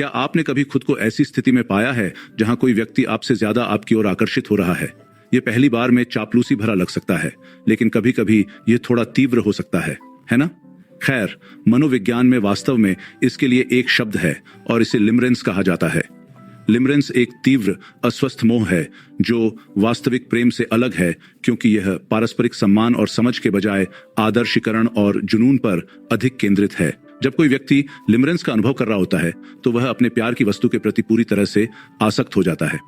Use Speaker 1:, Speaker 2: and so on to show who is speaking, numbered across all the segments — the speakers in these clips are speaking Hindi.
Speaker 1: क्या आपने कभी खुद को ऐसी स्थिति में पाया है जहां कोई व्यक्ति आपसे ज्यादा आपकी ओर आकर्षित हो रहा है? ये पहली बार में चापलूसी भरा लग सकता है, लेकिन कभी कभी ये थोड़ा तीव्र हो सकता है ना? खैर, मनोविज्ञान में वास्तव में इसके लिए एक शब्द है और इसे लिमरेंस कहा जाता है। लिमरेंस एक तीव्र अस्वस्थ मोह है जो वास्तविक प्रेम से अलग है, क्योंकि यह पारस्परिक सम्मान और समझ के बजाय आदर्शीकरण और जुनून पर अधिक केंद्रित है। जब कोई व्यक्ति लिमरेंस का अनुभव कर रहा होता है तो वह अपने प्यार की वस्तु के प्रति पूरी तरह से आसक्त हो जाता है।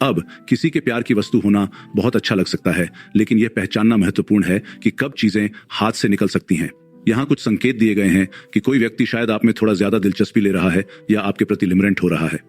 Speaker 1: अब किसी के प्यार की वस्तु होना बहुत अच्छा लग सकता है, लेकिन यह पहचानना महत्वपूर्ण है कि कब चीजें हाथ से निकल सकती हैं। यहाँ कुछ संकेत दिए गए हैं कि कोई व्यक्ति शायद आप में थोड़ा ज्यादा दिलचस्पी ले रहा है या आपके प्रति लिमरेंट हो रहा है।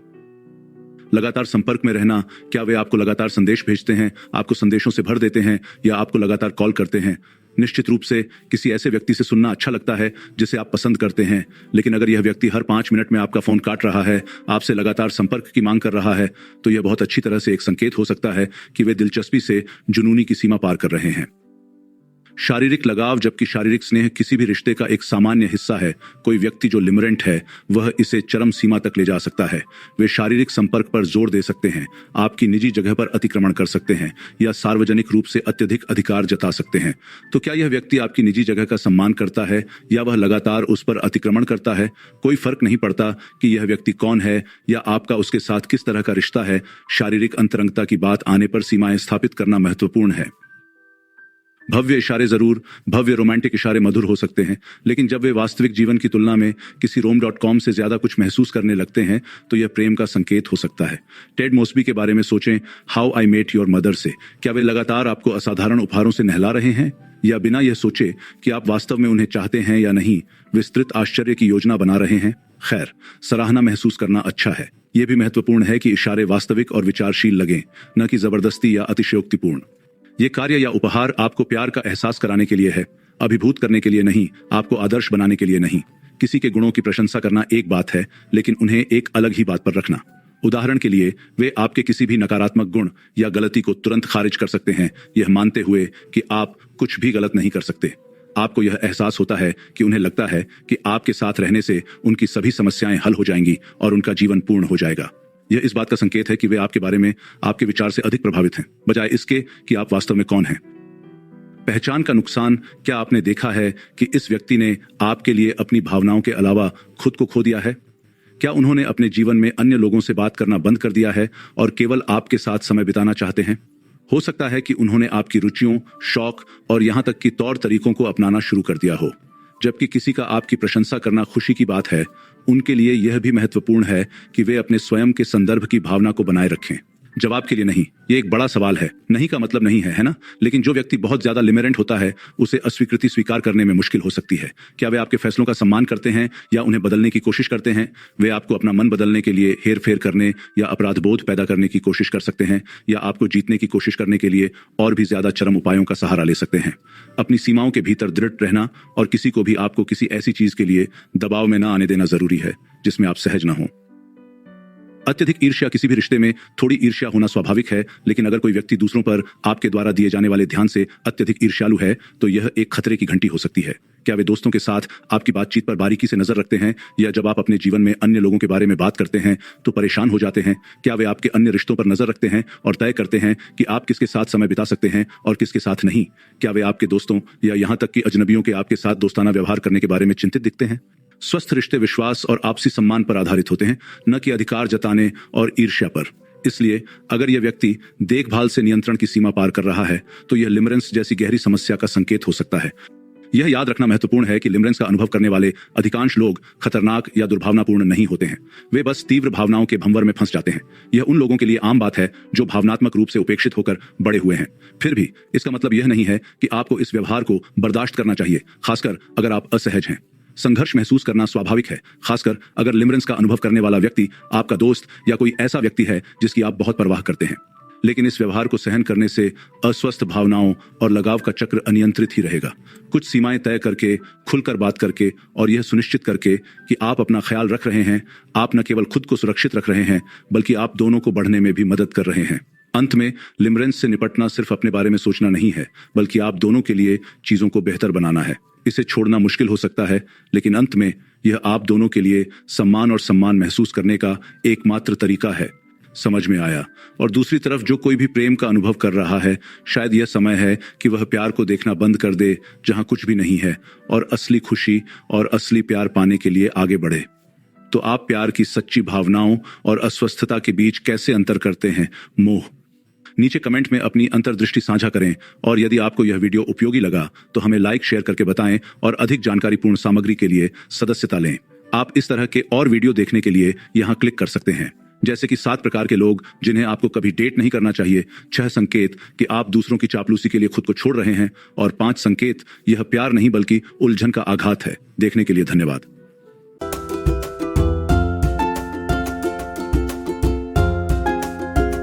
Speaker 1: लगातार संपर्क में रहना, क्या वे आपको लगातार संदेश भेजते हैं, आपको संदेशों से भर देते हैं या आपको लगातार कॉल करते हैं? निश्चित रूप से किसी ऐसे व्यक्ति से सुनना अच्छा लगता है जिसे आप पसंद करते हैं, लेकिन अगर यह व्यक्ति हर 5 मिनट में आपका फोन काट रहा है, आपसे लगातार संपर्क की मांग कर रहा है, तो यह बहुत अच्छी तरह से एक संकेत हो सकता है कि वे दिलचस्पी से जुनूनी की सीमा पार कर रहे हैं। शारीरिक लगाव, जबकि शारीरिक स्नेह किसी भी रिश्ते का एक सामान्य हिस्सा है, कोई व्यक्ति जो लिमरेंट है वह इसे चरम सीमा तक ले जा सकता है। वे शारीरिक संपर्क पर जोर दे सकते हैं, आपकी निजी जगह पर अतिक्रमण कर सकते हैं या सार्वजनिक रूप से अत्यधिक अधिकार जता सकते हैं। तो क्या यह व्यक्ति आपकी निजी जगह का सम्मान करता है या वह लगातार उस पर अतिक्रमण करता है? कोई फर्क नहीं पड़ता कि यह व्यक्ति कौन है या आपका उसके साथ किस तरह का रिश्ता है, शारीरिक अंतरंगता की बात आने पर सीमाएं स्थापित करना महत्वपूर्ण है। भव्य इशारे जरूर, भव्य रोमांटिक इशारे मधुर हो सकते हैं, लेकिन जब वे वास्तविक जीवन की तुलना में किसी rom.com से ज्यादा कुछ महसूस करने लगते हैं तो यह प्रेम का संकेत हो सकता है। टेड मॉस्बी के बारे में सोचें, how I met your mother से। क्या वे लगातार आपको असाधारण उपहारों से नहला रहे हैं या बिना यह सोचे कि आप वास्तव में उन्हें चाहते हैं या नहीं, विस्तृत आश्चर्य की योजना बना रहे हैं? खैर, सराहना महसूस करना अच्छा है। यह भी महत्वपूर्ण है कि इशारे वास्तविक और विचारशील लगें, न कि जबरदस्ती या अतिशयोक्तिपूर्ण। ये कार्य या उपहार आपको प्यार का एहसास कराने के लिए है, अभिभूत करने के लिए नहीं, आपको आदर्श बनाने के लिए नहीं। किसी के गुणों की प्रशंसा करना एक बात है, लेकिन उन्हें एक अलग ही बात पर रखना। उदाहरण के लिए, वे आपके किसी भी नकारात्मक गुण या गलती को तुरंत खारिज कर सकते हैं, यह मानते हुए कि आप कुछ भी गलत नहीं कर सकते। आपको यह एहसास होता है कि उन्हें लगता है कि आपके साथ रहने से उनकी सभी समस्याएं हल हो जाएंगी और उनका जीवन पूर्ण हो जाएगा। यह इस बात का संकेत है कि वे आपके बारे में आपके विचार से अधिक प्रभावित हैं, बजाय इसके कि आप वास्तव में कौन हैं। पहचान का नुकसान, क्या आपने देखा है कि इस व्यक्ति ने आपके लिए अपनी भावनाओं के अलावा खुद को खो दिया है? क्या उन्होंने अपने जीवन में अन्य लोगों से बात करना बंद कर दिया है और केवल आपके साथ समय बिताना चाहते हैं? हो सकता है कि उन्होंने आपकी रुचियों, शौक और यहां तक कि तौर तरीकों को अपनाना शुरू कर दिया हो। जबकि किसी का आपकी प्रशंसा करना खुशी की बात है, उनके लिए यह भी महत्वपूर्ण है कि वे अपने स्वयं के संदर्भ की भावना को बनाए रखें। जवाब के लिए नहीं, यह एक बड़ा सवाल है। नहीं का मतलब नहीं है ना? लेकिन जो व्यक्ति बहुत ज्यादा लिमरेंट होता है, उसे अस्वीकृति स्वीकार करने में मुश्किल हो सकती है। क्या वे आपके फैसलों का सम्मान करते हैं या उन्हें बदलने की कोशिश करते हैं? वे आपको अपना मन बदलने के लिए हेर फेर करने या अपराध बोध पैदा करने की कोशिश कर सकते हैं, या आपको जीतने की कोशिश करने के लिए और भी ज्यादा चरम उपायों का सहारा ले सकते हैं। अपनी सीमाओं के भीतर दृढ़ रहना और किसी को भी आपको किसी ऐसी चीज के लिए दबाव में न आने देना जरूरी है जिसमें आप सहज न हो। अत्यधिक ईर्ष्या, किसी भी रिश्ते में थोड़ी ईर्ष्या होना स्वाभाविक है, लेकिन अगर कोई व्यक्ति दूसरों पर आपके द्वारा दिए जाने वाले ध्यान से अत्यधिक ईर्ष्यालु है तो यह एक खतरे की घंटी हो सकती है। क्या वे दोस्तों के साथ आपकी बातचीत पर बारीकी से नजर रखते हैं, या जब आप अपने जीवन में अन्य लोगों के बारे में बात करते हैं तो परेशान हो जाते हैं? क्या वे आपके अन्य रिश्तों पर नजर रखते हैं और तय करते हैं कि आप किसके साथ समय बिता सकते हैं और किसके साथ नहीं? क्या वे आपके दोस्तों या यहां तक कि अजनबियों के आपके साथ दोस्ताना व्यवहार करने के बारे में चिंतित दिखते हैं? स्वस्थ रिश्ते विश्वास और आपसी सम्मान पर आधारित होते हैं, न कि अधिकार जताने और ईर्ष्या पर। इसलिए अगर यह व्यक्ति देखभाल से नियंत्रण की सीमा पार कर रहा है तो यह लिमरेंस जैसी गहरी समस्या का संकेत हो सकता है। यह याद रखना महत्वपूर्ण है कि लिमरेंस का अनुभव करने वाले अधिकांश लोग खतरनाक या दुर्भावनापूर्ण नहीं होते हैं। वे बस तीव्र भावनाओं के भंवर में फंस जाते हैं। यह उन लोगों के लिए आम बात है जो भावनात्मक रूप से उपेक्षित होकर बड़े हुए हैं। फिर भी इसका मतलब यह नहीं है कि आपको इस व्यवहार को बर्दाश्त करना चाहिए, खासकर अगर आप असहज हैं। संघर्ष महसूस करना स्वाभाविक है, खासकर अगर लिमरेंस का अनुभव करने वाला व्यक्ति आपका दोस्त या कोई ऐसा व्यक्ति है जिसकी आप बहुत परवाह करते हैं। लेकिन इस व्यवहार को सहन करने से अस्वस्थ भावनाओं और लगाव का चक्र अनियंत्रित ही रहेगा। कुछ सीमाएं तय करके, खुलकर बात करके और यह सुनिश्चित करके कि आप अपना ख्याल रख रहे हैं, आप न केवल खुद को सुरक्षित रख रहे हैं बल्कि आप दोनों को बढ़ने में भी मदद कर रहे हैं। अंत में, लिमरेंस से निपटना सिर्फ अपने बारे में सोचना नहीं है, बल्कि आप दोनों के लिए चीजों को बेहतर बनाना है। इसे छोड़ना मुश्किल हो सकता है, लेकिन अंत में यह आप दोनों के लिए सम्मान और सम्मान महसूस करने का एकमात्र तरीका है। समझ में आया? और दूसरी तरफ जो कोई भी प्रेम का अनुभव कर रहा है, शायद यह समय है कि वह प्यार को देखना बंद कर दे जहां कुछ भी नहीं है, और असली खुशी और असली प्यार पाने के लिए आगे बढ़े। तो आप प्यार की सच्ची भावनाओं और अस्वस्थता के बीच कैसे अंतर करते हैं? मोह। नीचे कमेंट में अपनी अंतर्दृष्टि साझा करें, और यदि आपको यह वीडियो उपयोगी लगा तो हमें लाइक शेयर करके बताएं, और अधिक जानकारीपूर्ण सामग्री के लिए सदस्यता लें। आप इस तरह के और वीडियो देखने के लिए यहाँ क्लिक कर सकते हैं, जैसे कि 7 प्रकार के लोग जिन्हें आपको कभी डेट नहीं करना चाहिए, 6 संकेत कि आप दूसरों की चापलूसी के लिए खुद को छोड़ रहे हैं, और 5 संकेत यह प्यार नहीं बल्कि उलझन का आघात है। देखने के लिए धन्यवाद।